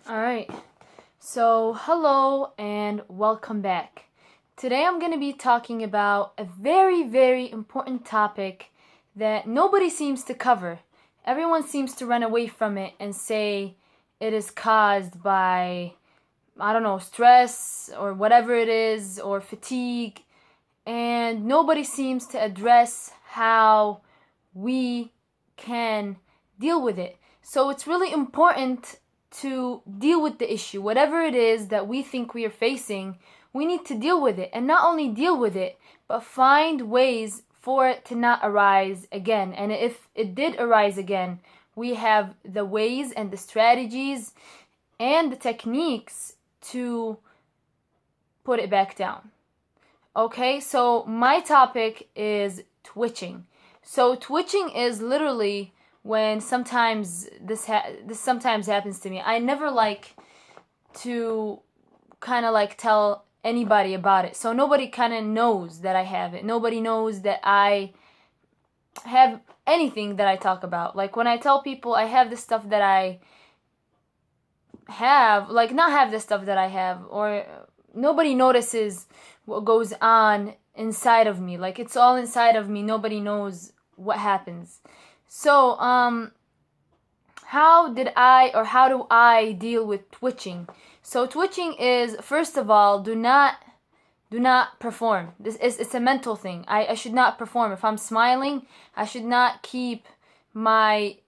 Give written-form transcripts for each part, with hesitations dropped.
Alright, so hello and welcome back. Today I'm going to be talking about a very, very important topic that nobody seems to cover. Everyone seems to run away from it and say it is caused by, I don't know, stress or whatever it is, or fatigue, and nobody seems to address how we can deal with it. So it's really important to deal with the issue. Whatever it is that we think we are facing, we need to deal with it. And not only deal with it, but find ways for it to not arise again. And if it did arise again, we have the ways and the strategies and the techniques to put it back down. Okay, so my topic is twitching. So twitching is literally when sometimes this sometimes happens to me. I never like to kind of like tell anybody about it. So nobody kind of knows that I have it. Nobody knows that I have anything that I talk about. Like when I tell people I have the stuff that I have, like not have the stuff that I have, or nobody notices what goes on inside of me. Like it's all inside of me. Nobody knows what happens. So, how do I deal with twitching? So twitching is, first of all, do not perform. It's a mental thing. I should not perform. If I'm smiling, I should not keep my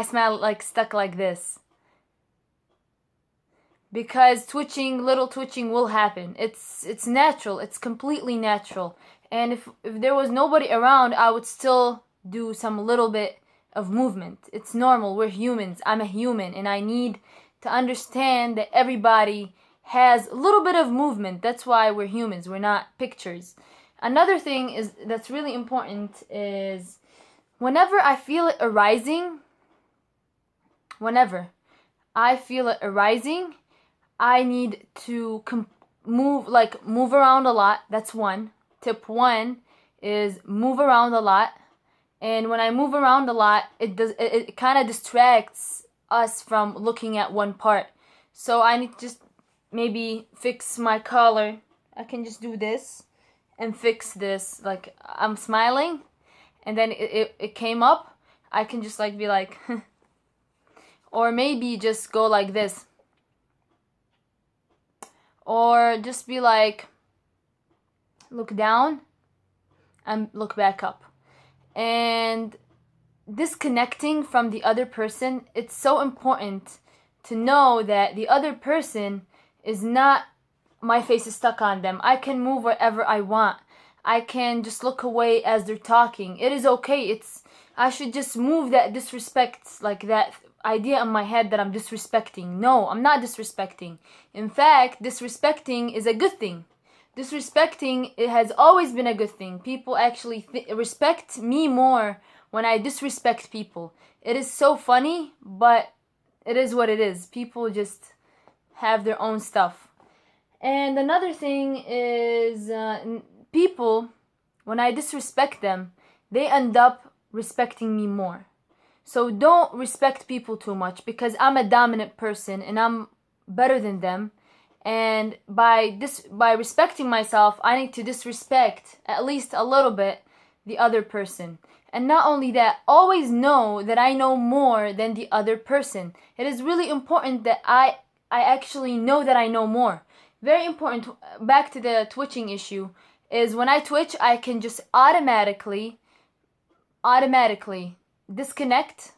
smile like stuck like this. Because little twitching will happen. It's natural. It's completely natural. And if there was nobody around, I would still do some little bit of movement. It's normal. We're humans. I'm a human, and I need to understand that everybody has a little bit of movement. That's why we're humans. We're not pictures. Another thing that's really important is whenever I feel it arising, I need to move around a lot. That's one. Tip 1 is move around a lot. And when I move around a lot, it kind of distracts us from looking at one part. So I need to just maybe fix my collar. I can just do this and fix this. Like I'm smiling, and then it came up. I can just like be like, or maybe just go like this. Or just be like, look down and look back up. And disconnecting from the other person, it's so important to know that the other person is not, my face is stuck on them. I can move wherever I want. I can just look away as they're talking. It is okay. I should just move that disrespect, like that idea in my head that I'm disrespecting. No, I'm not disrespecting. In fact, disrespecting is a good thing. Disrespecting, it has always been a good thing. People actually respect me more when I disrespect people. It is so funny, but it is what it is. People just have their own stuff. And another thing is people, when I disrespect them, they end up respecting me more. So don't respect people too much, because I'm a dominant person and I'm better than them. And by respecting myself, I need to disrespect at least a little bit the other person. And not only that, always know that I know more than the other person. It is really important that I actually know that I know more. Very important. Back to the twitching issue, is when I twitch, I can just automatically disconnect,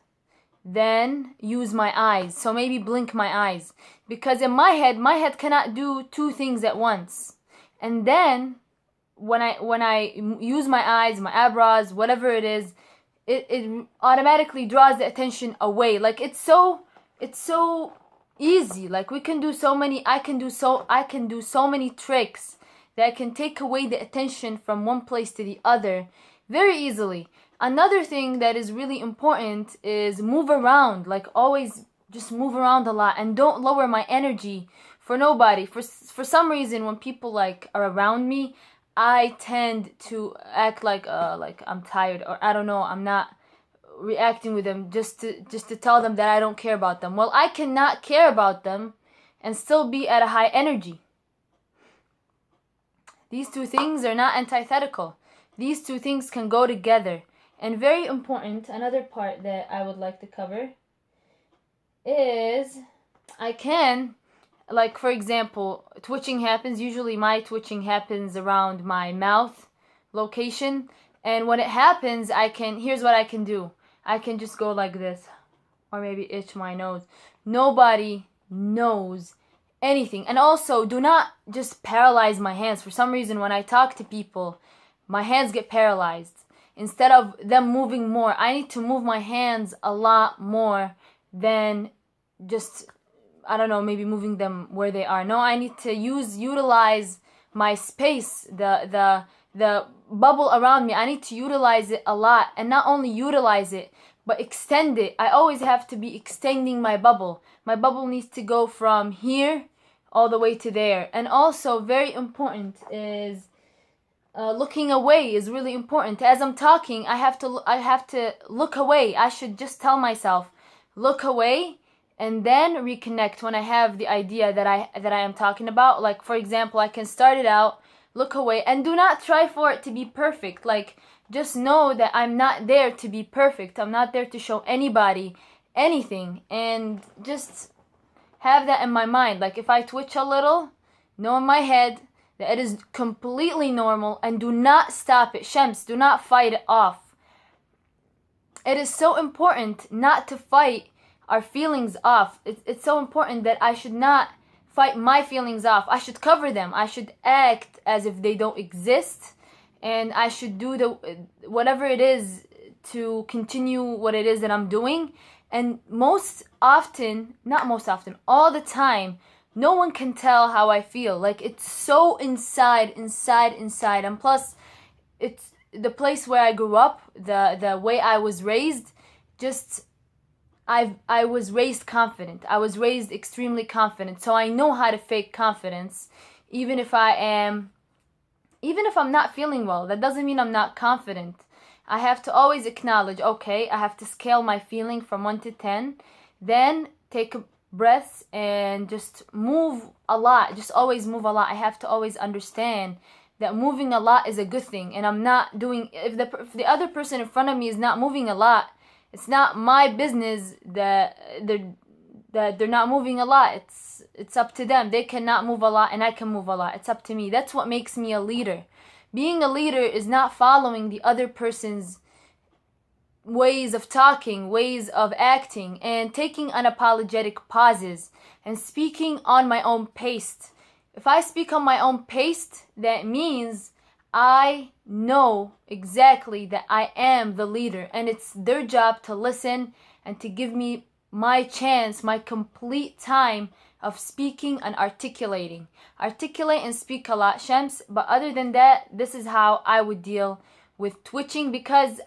then use my eyes. So maybe blink my eyes, because in my head cannot do two things at once. And then when I use my eyes, my eyebrows, whatever it is, it automatically draws the attention away. Like it's so easy. Like I can do so many tricks that can take away the attention from one place to the other very easily. Another thing that is really important is move around. Like always just move around a lot, and don't lower my energy for nobody. For some reason, when people like are around me, I tend to act like I'm tired, or I don't know, I'm not reacting with them just to tell them that I don't care about them. Well, I cannot care about them and still be at a high energy. These two things are not antithetical. These two things can go together. And very important, another part that I would like to cover is I can, like for example, twitching happens. Usually my twitching happens around my mouth location. And when it happens, here's what I can do. I can just go like this, or maybe itch my nose. Nobody knows anything. And also, do not just paralyze my hands. For some reason, when I talk to people, my hands get paralyzed. Instead of them moving more, I need to move my hands a lot more than just, I don't know, maybe moving them where they are. No, I need to utilize my space, the bubble around me. I need to utilize it a lot, and not only utilize it, but extend it. I always have to be extending my bubble. My bubble needs to go from here all the way to there. And also, very important is looking away is really important. As I'm talking, I have to look away. I should just tell myself, look away, and then reconnect when I have the idea that I am talking about. Like for example, I can start it out, look away, and do not try for it to be perfect. Like, just know that I'm not there to be perfect. I'm not there to show anybody anything, and just have that in my mind. Like if I twitch a little, know in my head that it is completely normal, and do not stop it. Shams, do not fight it off. It is so important not to fight our feelings off. It's so important that I should not fight my feelings off. I should cover them. I should act as if they don't exist, and I should do whatever it is to continue what it is that I'm doing. And most often, not most often, all the time, no one can tell how I feel. Like, it's so inside. And plus, it's the place where I grew up, the way I was raised. Just, I was raised confident. I was raised extremely confident. So I know how to fake confidence, even if I'm not feeling well. That doesn't mean I'm not confident. I have to always acknowledge, okay, I have to scale my feeling from 1 to 10, then take a breath and just move a lot. Just always move a lot. I have to always understand that moving a lot is a good thing, and I'm not doing, if the other person in front of me is not moving a lot, it's not my business that they're not moving a lot. It's up to them. They cannot move a lot and I can move a lot. It's up to me. That's what makes me a leader. Being a leader is not following the other person's ways of talking, ways of acting, and taking unapologetic pauses and speaking on my own pace. If I speak on my own pace, that means I know exactly that I am the leader, and it's their job to listen and to give me my chance, my complete time of speaking and articulating. Articulate and speak a lot, Shams, but other than that, this is how I would deal with twitching, because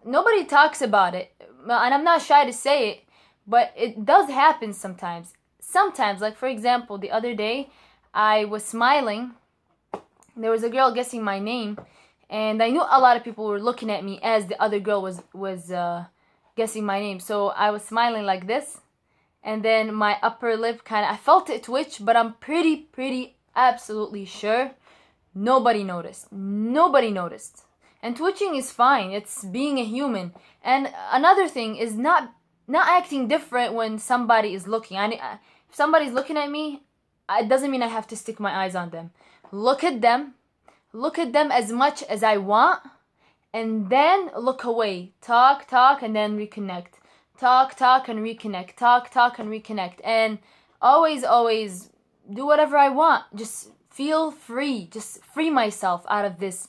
nobody talks about it, and I'm not shy to say it, but it does happen sometimes. Sometimes, like for example, the other day, I was smiling. There was a girl guessing my name, and I knew a lot of people were looking at me as the other girl was guessing my name. So I was smiling like this, and then my upper lip I felt it twitch, but I'm pretty absolutely sure nobody noticed. Nobody noticed. And twitching is fine. It's being a human. And another thing is not acting different when somebody is looking. If somebody's looking at me, it doesn't mean I have to stick my eyes on them. Look at them as much as I want, and then look away. Talk, and then reconnect. Talk and reconnect. Talk and reconnect. And always do whatever I want. Just feel free. Just free myself out of this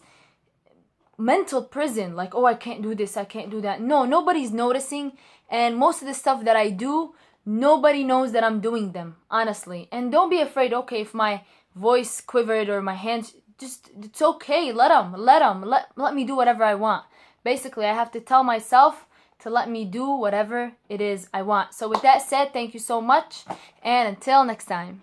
mental prison. Like, oh, I can't do this, I can't do that. No, nobody's noticing. And most of the stuff that I do, nobody knows that I'm doing them, honestly. And don't be afraid, okay, if my voice quivered or my hands, just, it's okay. Let me do whatever I want. Basically, I have to tell myself to let me do whatever it is I want. So with that said, thank you so much, and until next time.